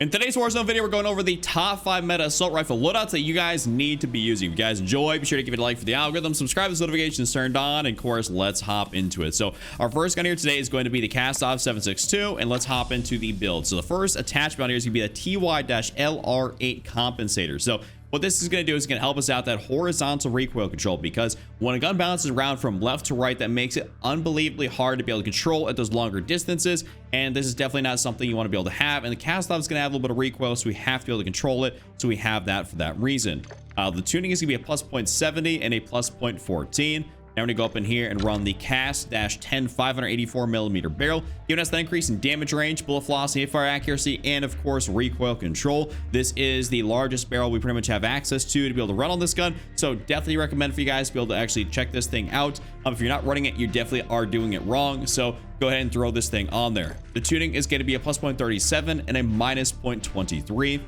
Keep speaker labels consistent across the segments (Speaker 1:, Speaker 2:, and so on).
Speaker 1: In today's Warzone video, we're going over the top 5 meta assault rifle loadouts that you guys need to be using. If you guys enjoy, be sure to give it a like for the algorithm, subscribe as notifications turned on, and of course, let's hop into it. So our first gun here today is going to be the Cast-Off 762, and let's hop into the build. So the first attachment here is going to be the TY-LR8 compensator. So what this is going to do is going to help us out that horizontal recoil control, because when a gun bounces around from left to right, that makes it unbelievably hard to be able to control at those longer distances, and this is definitely not something you want to be able to have. And the Cast-Off is going to have a little bit of recoil, so we have to be able to control it, so we have that for that reason. The tuning is going to be a plus 0.70 and a plus 0.14. Now we're going to go up in here and run the Cast-10 584mm barrel, giving us the increase in damage range, bullet velocity, fire accuracy, and of course recoil control. This is the largest barrel we pretty much have access to be able to run on this gun, so definitely recommend for you guys to be able to actually check this thing out. If you're not running it, you definitely are doing it wrong, so go ahead and throw this thing on there. The tuning is going to be a plus 0.37 and a minus 0.23.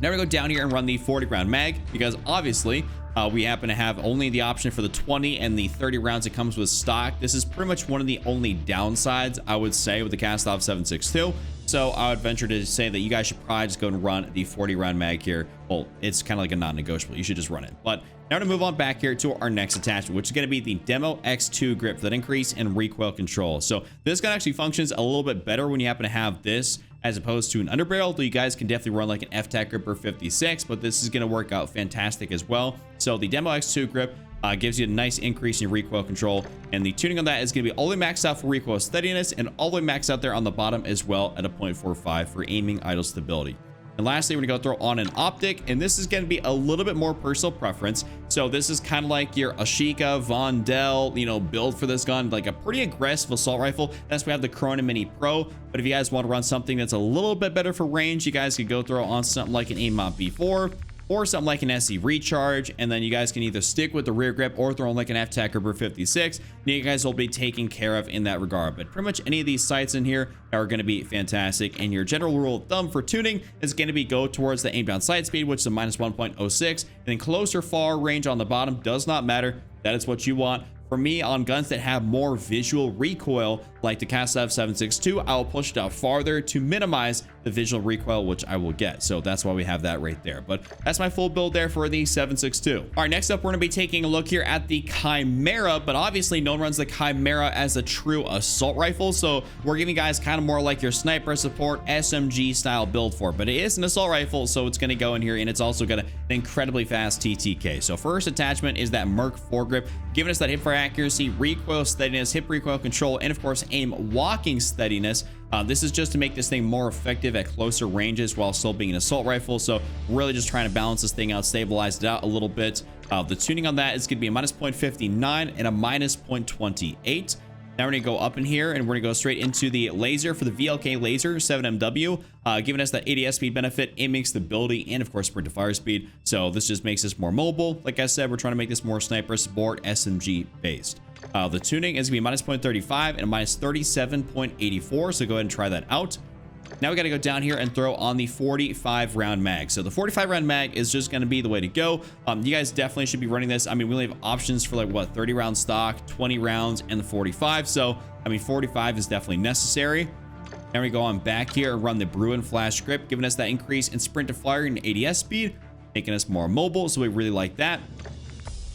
Speaker 1: Now we go down here and run the 40 round mag, because obviously we happen to have only the option for the 20 and the 30 rounds that comes with stock. This is pretty much one of the only downsides, I would say, with the Cast-Off 762. So I would venture to say that you guys should probably just go and run the 40 round mag here. Well, it's kind of like a non-negotiable. You should just run it. But now we're gonna move on back here to our next attachment, which is going to be the Demo X2 grip for that increase in recoil control. So this gun actually functions a little bit better when you happen to have this as opposed to an underbarrel, though you guys can definitely run like an F-Tac grip or 56, but this is going to work out fantastic as well. So the Demo X2 grip gives you a nice increase in recoil control, and the tuning on that is going to be all the way maxed out for recoil steadiness and all the way maxed out there on the bottom as well at a 0.45 for aiming idle stability. And lastly, we're gonna go throw on an optic, and this is going to be a little bit more personal preference. So this is kind of like your Ashika Von Dell, build for this gun, like a pretty aggressive assault rifle. That's why we have the Corona Mini Pro. But if you guys want to run something that's a little bit better for range, you guys could go throw on something like an Aimbot B4 or something like an SE Recharge, and then you guys can either stick with the rear grip or throw on like an F-Tac grip or 56, and you guys will be taken care of in that regard. But pretty much any of these sights in here are going to be fantastic, and your general rule of thumb for tuning is going to be go towards the aim down sight speed, which is a minus 1.06, and then closer far range on the bottom does not matter. That is what you want. For me, on guns that have more visual recoil, like the Cast-Off 762, I will push it out farther to minimize the visual recoil, which I will get. So that's why we have that right there. But that's my full build there for the 762. All right, next up, we're going to be taking a look here at the Chimera, but obviously no one runs the Chimera as a true assault rifle. So we're giving you guys kind of more like your sniper support SMG style build for it. But it is an assault rifle, so it's going to go in here, and it's also got an incredibly fast TTK. So first attachment is that Merc foregrip, giving us that hip fire accuracy, recoil steadiness, hip recoil control, and of course aim walking steadiness. This is just to make this thing more effective at closer ranges while still being an assault rifle. So really just trying to balance this thing out, stabilize it out a little bit. The tuning on that is going to be a minus 0.59 and a minus 0.28. Now we're going to go up in here and we're going to go straight into the laser for the VLK laser 7MW, giving us that ADS speed benefit, aiming stability, and of course sprint to fire speed. So this just makes us more mobile. Like I said, we're trying to make this more sniper support SMG based. The tuning is going to be minus 0.35 and a minus 37.84. So go ahead and try that out. Now we got to go down here and throw on the 45 round mag. So the 45 round mag is just going to be the way to go. You guys definitely should be running this. I mean, we only have options for like what, 30 round stock, 20 rounds, and the 45. So I mean, 45 is definitely necessary. Now we go on back here and run the Bruin flash grip, giving us that increase in sprint to fire and ADS speed, making us more mobile. So we really like that.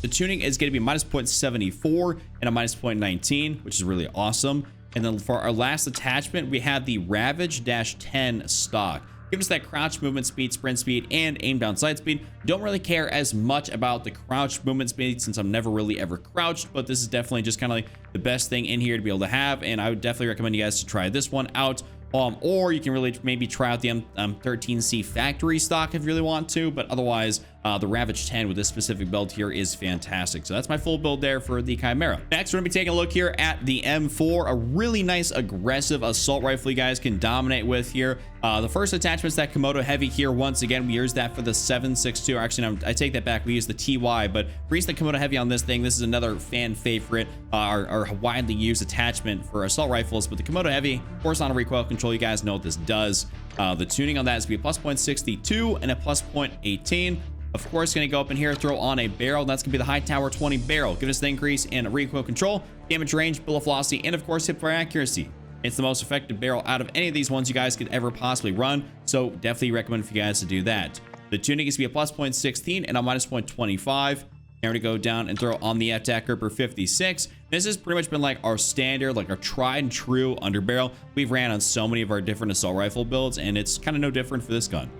Speaker 1: The tuning is going to be minus 0.74 and a minus 0.19, which is really awesome. And then for our last attachment, we have the Ravage-10 stock. Give us that crouch movement speed, sprint speed, and aim down sight speed. Don't really care as much about the crouch movement speed since I'm never really ever crouched, but this is definitely just kind of like the best thing in here to be able to have. And I would definitely recommend you guys to try this one out. Or you can really maybe try out the M13C factory stock if you really want to, but otherwise the Ravage 10 with this specific build here is fantastic. So that's my full build there for the Chimera. Next, we're gonna be taking a look here at the M4, a really nice aggressive assault rifle you guys can dominate with here. The first attachment is that Komodo Heavy here. Once again, we use that for the 762. Actually, no, I take that back. We use the TY, but reason the Komodo Heavy on this thing, this is another fan favorite, our widely used attachment for assault rifles. But the Komodo Heavy, horizontal recoil control, you guys know what this does. The tuning on that is going to be plus 0.62 and a plus 0.18. Of course, going to go up in here, throw on a barrel. That's going to be the High Tower 20 barrel. Give us the increase in recoil control, damage range, bullet velocity, and of course, hip fire accuracy. It's the most effective barrel out of any of these ones you guys could ever possibly run. So definitely recommend for you guys to do that. The tuning is to be a plus 0.16 and a minus 0.25. Here to go down and throw on the attack gripper 56. This has pretty much been like our standard, like our tried and true underbarrel. We've ran on so many of our different assault rifle builds, and it's kind of no different for this gun.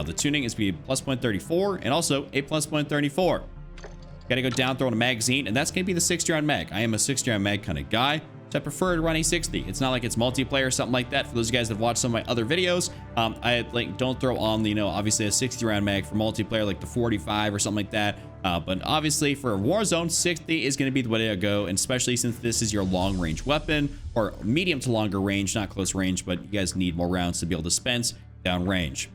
Speaker 1: The tuning is to be plus 0.34 and also a plus 0.34. Got to go down, throw in a magazine, and that's going to be the 60-round mag. I am a 60-round mag kind of guy, so I prefer to run a 60. It's not like it's multiplayer or something like that. For those of you guys that have watched some of my other videos, I like don't throw on the, obviously a 60-round mag for multiplayer like the 45 or something like that. But obviously for Warzone, 60 is going to be the way to go, and especially since this is your long-range weapon, or medium to longer range, not close range, but you guys need more rounds to be able to dispense down range.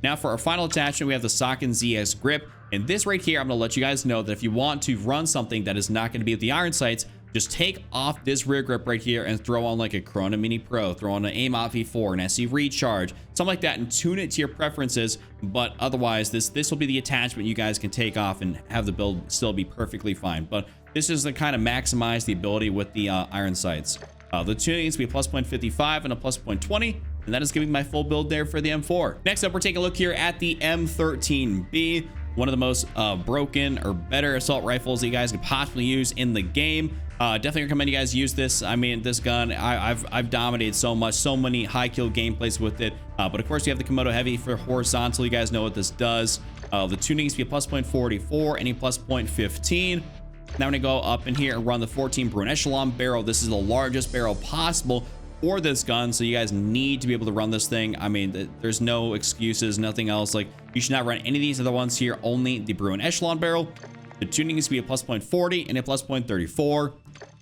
Speaker 1: Now for our final attachment, we have the Socken ZX grip. And this right here, I'm going to let you guys know that if you want to run something that is not going to be with the iron sights, just take off this rear grip right here and throw on like a Corona Mini Pro, throw on an AIM-OP V4, an SE Recharge, something like that, and tune it to your preferences. But otherwise, this will be the attachment you guys can take off and have the build still be perfectly fine. But this is to kind of maximize the ability with the iron sights. The tuning needs to be a plus 0.55 and a plus 0.20. And that is giving my full build there for the M4. Next up, we're taking a look here at the M13B. One of the most broken or better assault rifles that you guys could possibly use in the game. Definitely recommend you guys use this. I mean, this gun, I've dominated so much, so many high kill gameplays with it. But of course, you have the Komodo Heavy for horizontal. You guys know what this does. The tuning needs to be a plus 0.44, any plus 0.15. Now I'm gonna go up in here and run the 14 Bruin Echelon barrel. This is the largest barrel possible for this gun, so you guys need to be able to run this thing. I mean, there's no excuses, nothing else. Like, you should not run any of these other ones here, only the Bruin Echelon barrel. The tuning needs to be a plus 0.40 and a plus 0.34.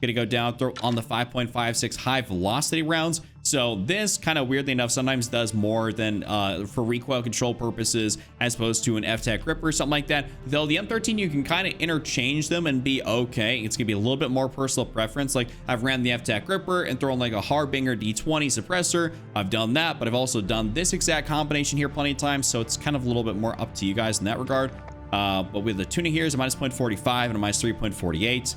Speaker 1: Gonna go down, throw on the 5.56 high velocity rounds. So this kind of weirdly enough sometimes does more than for recoil control purposes as opposed to an F-Tech gripper or something like that. Though the M13, you can kind of interchange them and be okay. It's gonna be a little bit more personal preference. Like, I've ran the F-Tech gripper and thrown like a Harbinger D20 suppressor. I've done that, but I've also done this exact combination here plenty of times. So it's kind of a little bit more up to you guys in that regard. But with the tuning here is a minus 0.45 and a minus 3.48.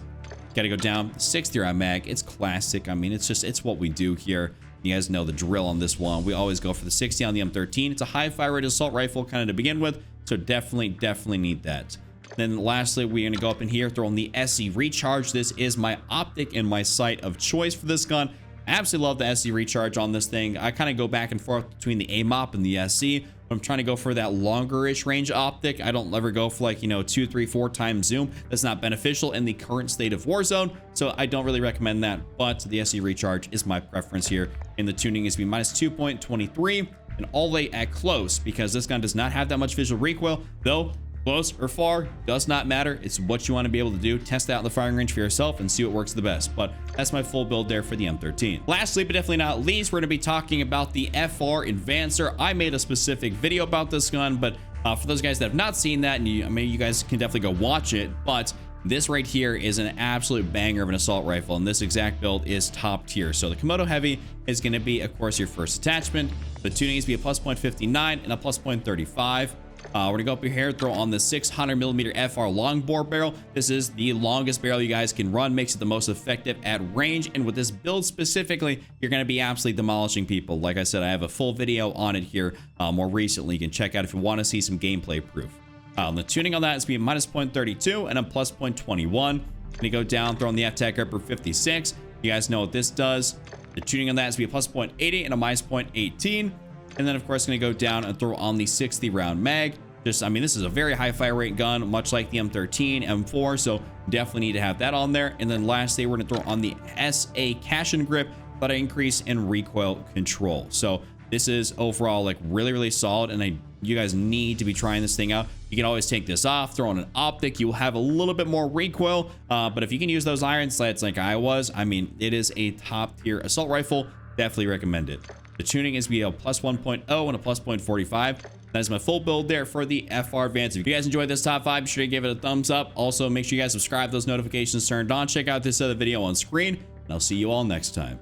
Speaker 1: Got to go down 60 round mag. It's classic. I mean, it's what we do here. You guys know the drill on this one. We always go for the 60 on the M13. It's a high fire rate assault rifle kind of to begin with, so definitely need that. Then lastly, we're going to go up in here, throw in the SE Recharge. This is my optic and my sight of choice for this gun. I absolutely love the SE Recharge on this thing. I kind of go back and forth between the AIM-OP and the SE. I'm trying to go for that longer-ish range optic. I don't ever go for like, 2, 3, 4 times zoom. That's not beneficial in the current state of Warzone, so I don't really recommend that. But the SE Recharge is my preference here. And the tuning is to be minus 2.23 and all the way at close, because this gun does not have that much visual recoil, though close or far does not matter. It's what you want to be able to do. Test out in the firing range for yourself and see what works the best. But that's my full build there for the M13. Lastly, but definitely not least, we're going to be talking about the FR Advancer. I made a specific video about this gun, but for those guys that have not seen that, and you guys can definitely go watch it. But this right here is an absolute banger of an assault rifle, and this exact build is top tier. So the Komodo Heavy is going to be, of course, your first attachment. The tuning needs to be a plus 0.59 and a plus 0.35. We're gonna go up here, throw on the 600mm FR longbore barrel. This is the longest barrel you guys can run, makes it the most effective at range. And with this build specifically, you're gonna be absolutely demolishing people. Like I said, I have a full video on it here more recently. You can check out if you want to see some gameplay proof. The tuning on that is being minus 0.32 and a plus 0.21. Gonna go down, throw on the F-Tech gripper 56. You guys know what this does. The tuning on that is be a plus 0.80 and a minus 0.18. And then, of course, going to go down and throw on the 60 round mag. I mean, this is a very high fire rate gun, much like the M13, M4. So definitely need to have that on there. And then lastly, we're going to throw on the SA Cash and Grip, but an increase in recoil control. So this is overall like really solid. And you guys need to be trying this thing out. You can always take this off, throw on an optic. You will have a little bit more recoil. But if you can use those iron slats like I was, I mean, it is a top tier assault rifle. Definitely recommend it. The tuning is be a plus 1.0 and a plus 0.45. That is my full build there for the FR Advancer. If you guys enjoyed this top 5, be sure to give it a thumbs up. Also, make sure you guys subscribe, those notifications turned on. Check out this other video on screen, and I'll see you all next time.